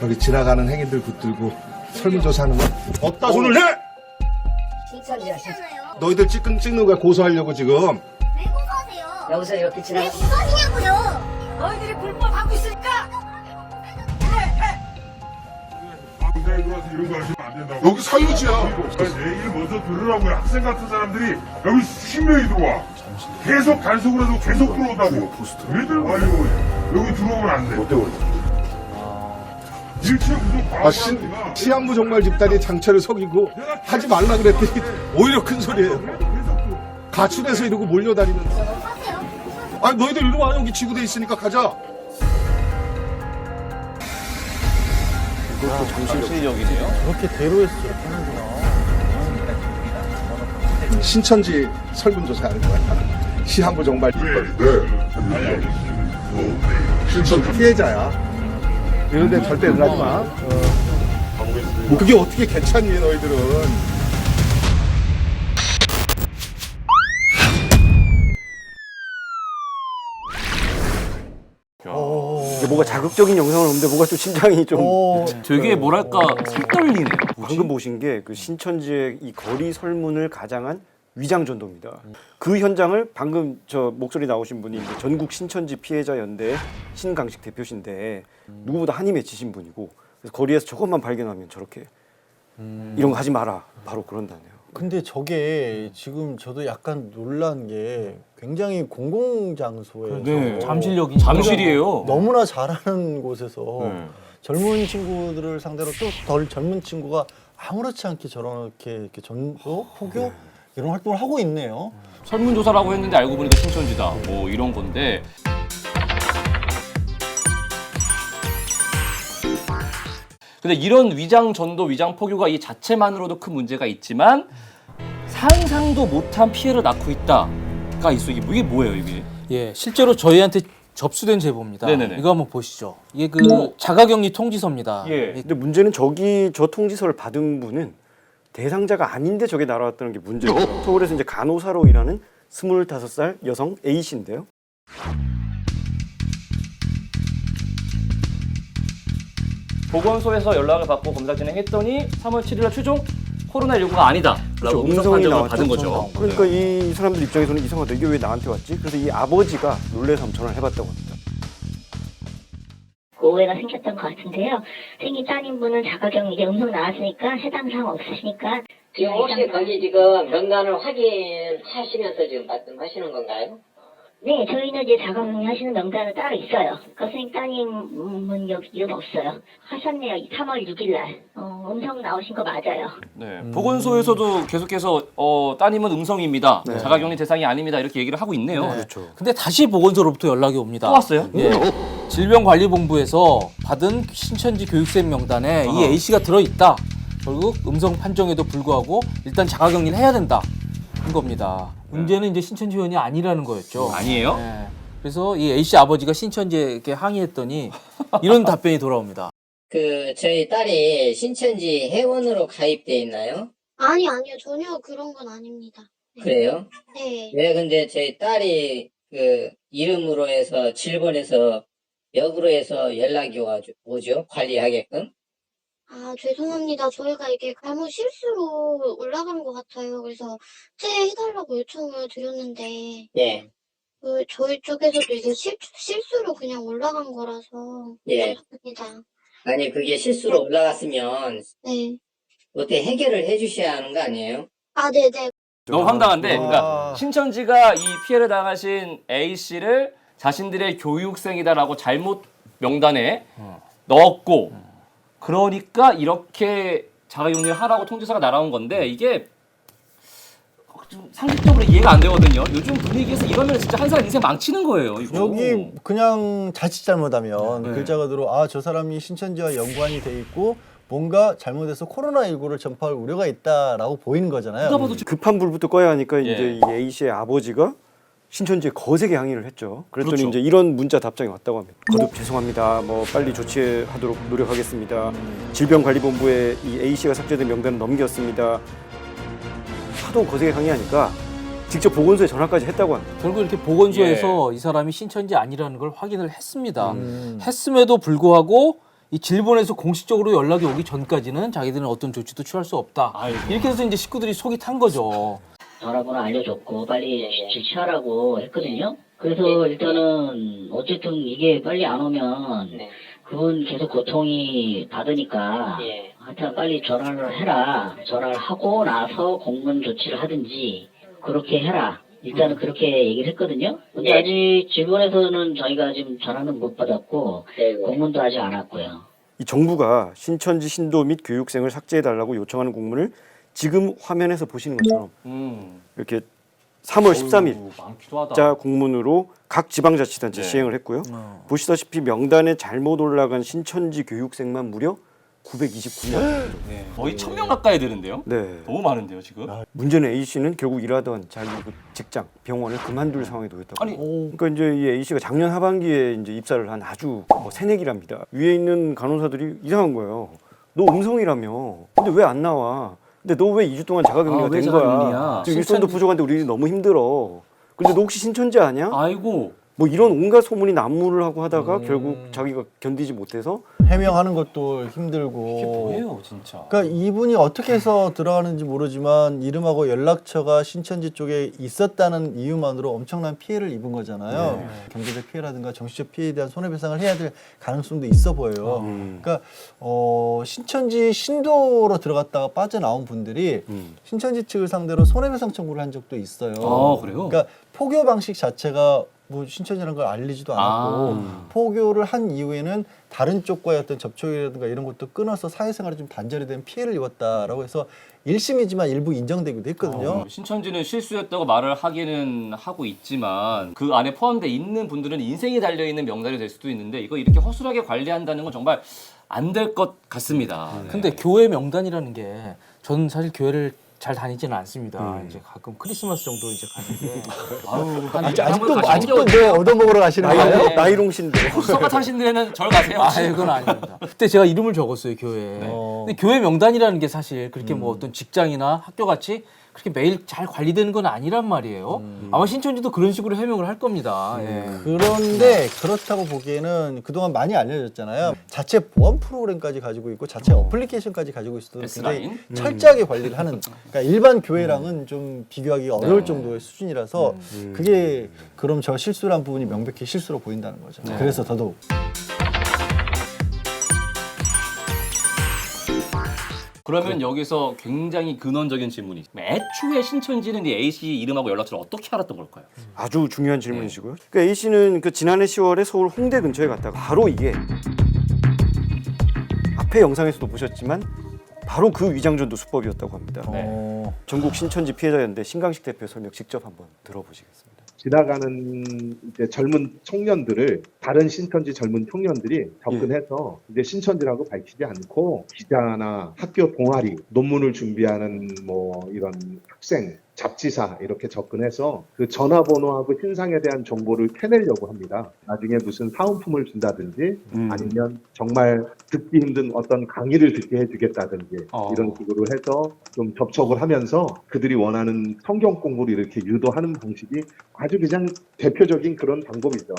여기 지나가는 행인들 붙들고 설문조사하는 거 없다 손을 내! 신천지야. 너희들 찍는 거야 고소하려고 지금. 왜 고소하세요? 여기서 이렇게 왜 지나가. 고소하시냐고요? 너희들이 불법하고 있으니까. 방사에 들어와서 이런 거 하시면 안 된다고. 여기 사유지야. 내 얘기를 먼저 들으라고요. 학생 같은 사람들이 여기 수십 명이 들어와. 계속 단속을 해도 계속 들어온다고. 왜 들어와요? 여기 들어오면 안 돼. 일체 무슨 과학자가 시한부 종말 집단이 장처를 속이고 하지 말라 그랬더니 오히려 큰 소리예요. 가출해서 이러고 몰려다니면서. 하세요. 아니 너희들 이리 와. 여기 지구대 있으니까 가자. 이것도 정신력이네요. 그렇게 대로해서 저렇게 하는구나. 신천지 설문조사하는 거야. 시한부 종말 집단. 신천지 피해자야. 이런데 절대 응하지 마. 그게 어떻게 괜찮니 너희들은. 뭐가 자극적인 영상은 없는데 뭐가 좀 심장이 좀 되게 뭐랄까 살떨리네요. 방금 보신 게 그 신천지의 이 거리 설문을 가장한 위장 전도입니다. 그 현장을 방금 저 목소리 나오신 분이 이제 전국 신천지 피해자 연대 신강식 대표신데 누구보다 한이 맺히신 분이고 그래서 거리에서 저것만 발견하면 저렇게 이런 거 하지 마라 바로 그런다네요. 근데 저게 지금 저도 약간 놀란 게 굉장히 공공장소에 네, 잠실역이 잠실이에요. 너무나 잘하는 곳에서 젊은 친구들을 상대로 또 덜 젊은 친구가 아무렇지 않게 저렇게 이렇게 전도, 포교 이런 활동을 하고 있네요. 설문조사라고 했는데 알고 보니까 신천지다. 뭐 이런 건데. 근데 이런 위장 전도, 위장 포교가 이 자체만으로도 큰 문제가 있지만 상상도 못한 피해를 낳고 있다가 있어. 이게 뭐예요, 이게? 예, 실제로 저희한테 접수된 제보입니다. 네네네. 이거 한번 보시죠. 이게 그 자가격리 통지서입니다. 예. 근데 문제는 저 통지서를 받은 분은 대상자가 아닌데 저게 날아왔다는 게 문제예요. 서울에서 이제 간호사로 일하는 25살 여성 A 씨인데요. 보건소에서 연락을 받고 검사 진행했더니 3월 7일 날 최종 코로나19가 아니다 라고 음성 음성이 판정을 나왔죠. 받은 거죠. 그러니까 이 사람들 입장에서는 이상하다. 이게 왜 나한테 왔지? 그래서 이 아버지가 놀래서 한번 전화를 해봤다고 합니다. 오해가 생겼던 것 같은데요. 생긴 따님분은 자가격리 이제 음성 나왔으니까 해당 사항 없으시니까 지금 혹시 거기 지금 명단을 확인하시면서 지금 말씀하시는 건가요? 네, 저희는 이제 자가격리 하시는 명단은 따로 있어요. 선생님 따님은 여기 이름 없어요. 하셨네요. 3월 6일 날. 음성 나오신 거 맞아요. 네. 보건소에서도 계속해서 따님은 음성입니다. 자가격리 대상이 아닙니다. 이렇게 얘기를 하고 있네요. 그렇죠. 근데 다시 보건소로부터 연락이 옵니다. 또 왔어요? 예. 질병관리본부에서 받은 신천지 교육생 명단에 이 A 씨가 들어있다. 결국 음성 판정에도 불구하고 일단 자가격리를 해야 된다. 인 겁니다. 문제는 이제 신천지 회원이 아니라는 거였죠. 아니에요? 예. 그래서 이 A 씨 아버지가 신천지에게 항의했더니 이런 답변이 돌아옵니다. 저희 딸이 신천지 회원으로 가입돼 있나요? 아니요. 전혀 그런 건 아닙니다. 그래요? 네. 왜 근데 저희 딸이 이름으로 해서 질본에서 역으로 해서 연락이 오죠? 관리하게끔? 아, 죄송합니다. 저희가 이게 잘못 실수로 올라간 것 같아요. 그래서 삭제해달라고 요청을 드렸는데, 예. 저희 쪽에서도 이게 실수로 그냥 올라간 거라서. 예. 죄송합니다. 아니 그게 실수로 올라갔으면 네. 어떻게 해결을 해주셔야 하는 거 아니에요? 아, 네네. 너무 황당한데, 와. 그러니까 신천지가 이 피해를 당하신 A 씨를 자신들의 교육생이다라고 잘못 명단에 넣었고, 그러니까 이렇게 자가격리를 하라고 통지서가 날아온 건데 이게 좀 상식적으로 이해가 안 되거든요. 요즘 분위기에서 이러면 진짜 한 사람 인생 망치는 거예요. 이거. 여기 그냥 자칫 잘못하면 네. 글자가 들어 저 사람이 신천지와 연관이 돼 있고 뭔가 잘못해서 코로나19를 전파할 우려가 있다라고 보이는 거잖아요. 누가 봐도 급한 불부터 꺼야 하니까 예. 이제 이 A 씨의 아버지가 신천지에 거세게 항의를 했죠. 그랬더니 그렇죠. 이제 이런 문자 답장이 왔다고 합니다. 거듭 죄송합니다. 뭐 빨리 조치하도록 노력하겠습니다. 질병관리본부에 이 A 씨가 삭제된 명단을 넘겼습니다. 하도 거세게 항의하니까 직접 보건소에 전화까지 했다고 합니다. 결국 이렇게 보건소에서 이 사람이 신천지 아니라는 걸 확인을 했습니다. 했음에도 불구하고 이 질본에서 공식적으로 연락이 오기 전까지는 자기들은 어떤 조치도 취할 수 없다. 아이고. 이렇게 해서 이제 식구들이 속이 탄 거죠. 전화번호 알려줬고 빨리 질취하라고 했거든요. 그래서 일단은 어쨌든 이게 빨리 안 오면 그분 계속 고통이 받으니까 하여튼 빨리 전화를 해라. 전화를 하고 나서 공문 조치를 하든지 그렇게 해라. 일단은 그렇게 얘기를 했거든요. 근데 아직 질본에서는 저희가 지금 전화는 못 받았고 공문도 아직 안 왔고요. 이 정부가 신천지 신도 및 교육생을 삭제해달라고 요청하는 공문을 지금 화면에서 보시는 것처럼 이렇게 3월 13일 많기도 하다. 자 공문으로 각 지방자치단체 네. 시행을 했고요. 보시다시피 명단에 잘못 올라간 신천지 교육생만 무려 929명. 네. 거의 1,000명 가까이 되는데요. 네. 너무 많은데요 지금. 문제는 A 씨는 결국 일하던 자기 그 직장, 병원을 그만둘 상황에 놓였다고. 아니 그러니까 이제 이 A 씨가 작년 하반기에 이제 입사를 한 아주 새내기랍니다. 위에 있는 간호사들이 이상한 거예요. 너 음성이라며. 근데 왜 안 나와? 근데 너 왜 2주 동안 자가격리가 왜 된 거야? 자가격리야? 지금 일손도 부족한데 우리 너무 힘들어. 근데 너 혹시 신천지 아니야? 아이고. 뭐 이런 온갖 소문이 난무를 하고 하다가 결국 자기가 견디지 못해서 해명하는 것도 힘들고. 이게 뭐예요 진짜. 그러니까 이분이 어떻게 해서 들어가는지 모르지만 이름하고 연락처가 신천지 쪽에 있었다는 이유만으로 엄청난 피해를 입은 거잖아요. 경제적 피해라든가 정신적 피해에 대한 손해배상을 해야 될 가능성도 있어 보여요. 그러니까 신천지 신도로 들어갔다가 빠져나온 분들이 신천지 측을 상대로 손해배상 청구를 한 적도 있어요. 아, 그래요? 그러니까 포교 방식 자체가 뭐 신천지라는 걸 알리지도 않았고 포교를 한 이후에는 다른 쪽과의 어떤 접촉이라든가 이런 것도 끊어서 사회생활에 좀 단절이 된 피해를 입었다라고 해서 1심이지만 일부 인정되기도 했거든요. 신천지는 실수였다고 말을 하기는 하고 있지만 그 안에 포함되어 있는 분들은 인생이 달려있는 명단이 될 수도 있는데 이거 이렇게 허술하게 관리한다는 건 정말 안 될 것 같습니다. 근데 교회 명단이라는 게 저는 사실 교회를 잘 다니지는 않습니다. 이제 가끔 크리스마스 정도 이제 가는데 아유, 한 아직도 왜 얻어먹으러 가시는 거예요? 나이롱 씨인데. 서가 타신 데는 절 가세요. 아, 그건 아닙니다. 그때 제가 이름을 적었어요, 교회에. 근데 교회 명단이라는 게 사실 그렇게 뭐 어떤 직장이나 학교 같이 그렇게 매일 잘 관리되는 건 아니란 말이에요. 아마 신천지도 그런 식으로 해명을 할 겁니다. 예. 그런데 그렇다고 보기에는 그동안 많이 알려졌잖아요. 자체 보안 프로그램까지 가지고 있고 자체 어플리케이션까지 가지고 있어도 굉장히 S9? 철저하게 관리를 하는 그러니까 일반 교회랑은 좀 비교하기 어려울 정도의 수준이라서 그게 그럼 저 실수란 부분이 명백히 실수로 보인다는 거죠. 그래서 더더욱 그러면 여기서 굉장히 근원적인 질문이 애초에 신천지는 이 A씨 이름하고 연락처를 어떻게 알았던 걸까요? 아주 중요한 질문이시고요. 그러니까 A 씨는 그 지난해 10월에 서울 홍대 근처에 갔다가 바로 이게 앞에 영상에서도 보셨지만 바로 그 위장전도 수법이었다고 합니다. 전국 신천지 피해자 연대 신강식 대표 설명 직접 한번 들어보시겠습니다. 지나가는 이제 젊은 청년들을 다른 신천지 젊은 청년들이 접근해서 이제 신천지라고 밝히지 않고 기자나 학교 동아리, 논문을 준비하는 뭐 이런 학생, 잡지사 이렇게 접근해서 그 전화번호하고 신상에 대한 정보를 캐내려고 합니다. 나중에 무슨 사은품을 준다든지 아니면 정말 듣기 힘든 어떤 강의를 듣게 해주겠다든지 이런 식으로 해서 좀 접촉을 하면서 그들이 원하는 성경 공부를 이렇게 유도하는 방식이 아주 그냥 대표적인 그런 방법이죠.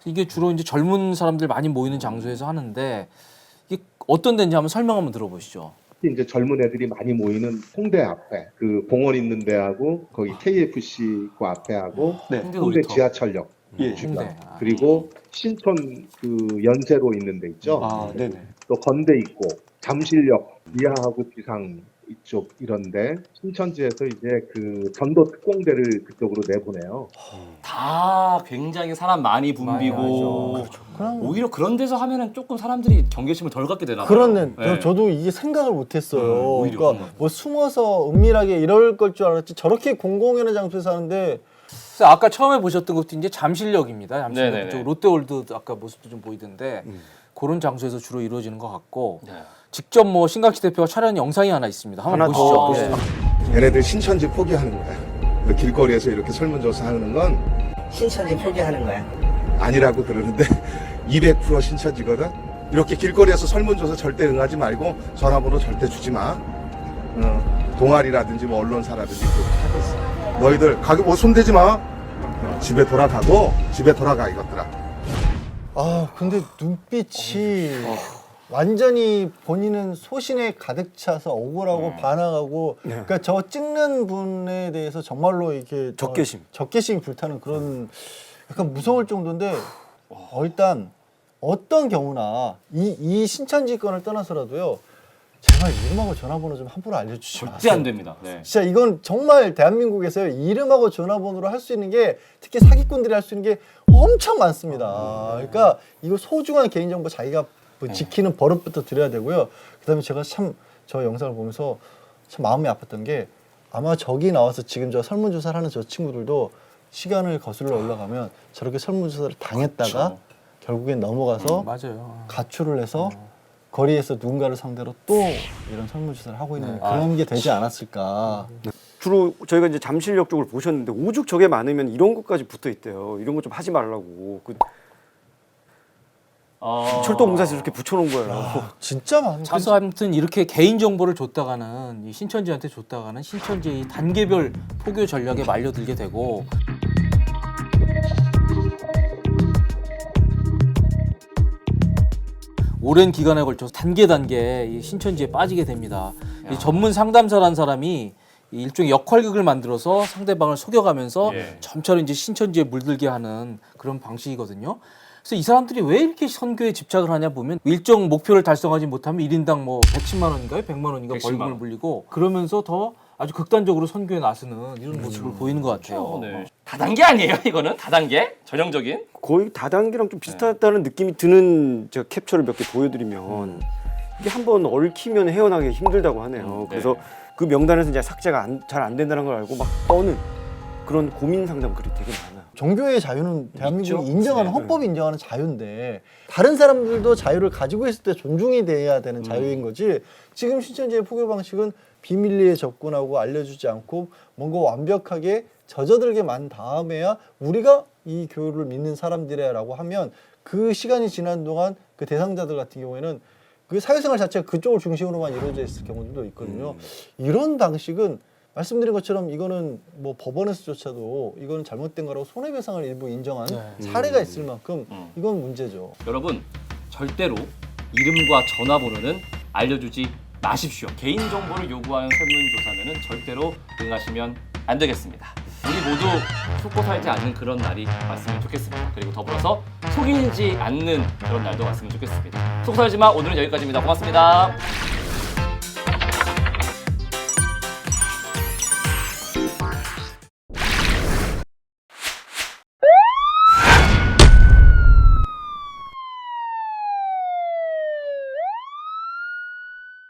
이게 주로 이제 젊은 사람들 많이 모이는 장소에서 하는데 이게 어떤 데인지 한번 설명 한번 들어보시죠. 이제 젊은 애들이 많이 모이는 홍대 앞에 그 공원 있는 데하고 거기 KFC 그 앞에하고 홍대 놀이터. 지하철역 주변 홍대. 그리고 신촌 그 연세로 있는 데 있죠. 네네. 또 건대 있고 잠실역 이하하고 지상 이쪽 이런데 신천지에서 이제 그 전도 특공대를 그쪽으로 내보내요. 다 굉장히 사람 많이 붐비고 그냥 오히려 그런 데서 하면은 조금 사람들이 경계심을 덜 갖게 되나 봐요. 그렇네. 네. 저도 이게 생각을 못했어요. 오히려 그러니까 뭐 숨어서 은밀하게 이럴 걸 줄 알았지 저렇게 공공연한 장소에서 하는데 그래서 아까 처음에 보셨던 것도 이제 잠실역입니다. 잠실역 네네네. 그쪽 롯데월드 아까 모습도 좀 보이던데 그런 장소에서 주로 이루어지는 것 같고 네. 직접 뭐 신강식 대표가 촬영한 영상이 하나 있습니다. 한번 하나 보시죠. 더 네. 보시죠. 얘네들 신천지 포기하는 거야. 길거리에서 이렇게 설문조사하는 건 신천지 포기하는 거야. 아니라고 그러는데 200% 신천지거든. 이렇게 길거리에서 설문조사 절대 응하지 말고 전화번호 절대 주지 마. 동아리라든지 뭐 언론사라든지 그렇게 하겠어. 너희들 가게 뭐 손대지 마. 집에 돌아가고 집에 돌아가 이것들아. 근데 눈빛이 완전히 본인은 소신에 가득 차서 억울하고 반항하고 그러니까 저 찍는 분에 대해서 정말로 이렇게 적개심이 불타는 그런 약간 무서울 정도인데 일단 어떤 경우나 이 신천지 건을 떠나서라도요. 제발 이름하고 전화번호 좀 함부로 알려주시지 마세요. 절대 안 됩니다. 네. 진짜 이건 정말 대한민국에서 이름하고 전화번호로 할 수 있는 게 특히 사기꾼들이 할 수 있는 게 엄청 많습니다. 그러니까 이거 소중한 개인정보 자기가 뭐 지키는 버릇부터 드려야 되고요. 그다음에 제가 참 저 영상을 보면서 참 마음이 아팠던 게 아마 저기 나와서 지금 저 설문조사를 하는 저 친구들도 시간을 거슬러 올라가면 저렇게 설문조사를 당했다가 결국엔 넘어가서 맞아요. 가출을 해서 거리에서 누군가를 상대로 또 이런 설문조사를 하고 있는 그런 게 되지 않았을까. 주로 저희가 이제 잠실역 쪽을 보셨는데 오죽 저게 많으면 이런 것까지 붙어 있대요. 이런 거 좀 하지 말라고. 철도공사에서 이렇게 붙여놓은 거예요. 진짜 많은. 그래서 아무튼 이렇게 개인 정보를 줬다가는 이 신천지한테 줬다가는 신천지의 단계별 포교 전략에 말려들게 되고. 오랜 기간에 걸쳐서 단계 이 신천지에 빠지게 됩니다. 이 전문 상담사라는 사람이 일종의 역할극을 만들어서 상대방을 속여가면서 점차로 이제 신천지에 물들게 하는 그런 방식이거든요. 그래서 이 사람들이 왜 이렇게 선교에 집착을 하냐 보면 일정 목표를 달성하지 못하면 1인당 뭐 110만 원인가요? 100만 원인가 벌금을 물리고 그러면서 더 아주 극단적으로 선교에 나서는 이런 모습을 보이는 것 같아요. 네. 다단계 아니에요? 이거는 다단계? 전형적인? 거의 다단계랑 좀 비슷하다는 느낌이 드는 제가 캡처를 몇 개 보여드리면 이게 한번 얽히면 헤어나기 힘들다고 하네요. 그래서 그 명단에서 이제 삭제가 잘 안 된다는 걸 알고 막 떠는 그런 고민 상담 글이 되게 많아요. 종교의 자유는 대한민국이 인정하는 헌법이 인정하는 자유인데 다른 사람들도 자유를 가지고 있을 때 존중이 돼야 되는 자유인 거지. 지금 신천지의 포교 방식은 비밀리에 접근하고 알려주지 않고 뭔가 완벽하게 젖어들게 만 다음에야 우리가 이 교회를 믿는 사람들이라고 하면 그 시간이 지난 동안 그 대상자들 같은 경우에는 그 사회생활 자체가 그쪽을 중심으로만 이루어져 있을 경우들도 있거든요. 이런 방식은 말씀드린 것처럼 이거는 뭐 법원에서조차도 이거는 잘못된 거라고 손해배상을 일부 인정한 사례가 있을 만큼 이건 문제죠. 여러분 절대로 이름과 전화번호는 알려주지 마십시오. 개인정보를 요구하는 설문조사는 절대로 응하시면 안 되겠습니다. 우리 모두 속고 살지 않는 그런 날이 왔으면 좋겠습니다. 그리고 더불어서 속이지 않는 그런 날도 왔으면 좋겠습니다. 속고 살지 마. 오늘은 여기까지입니다. 고맙습니다.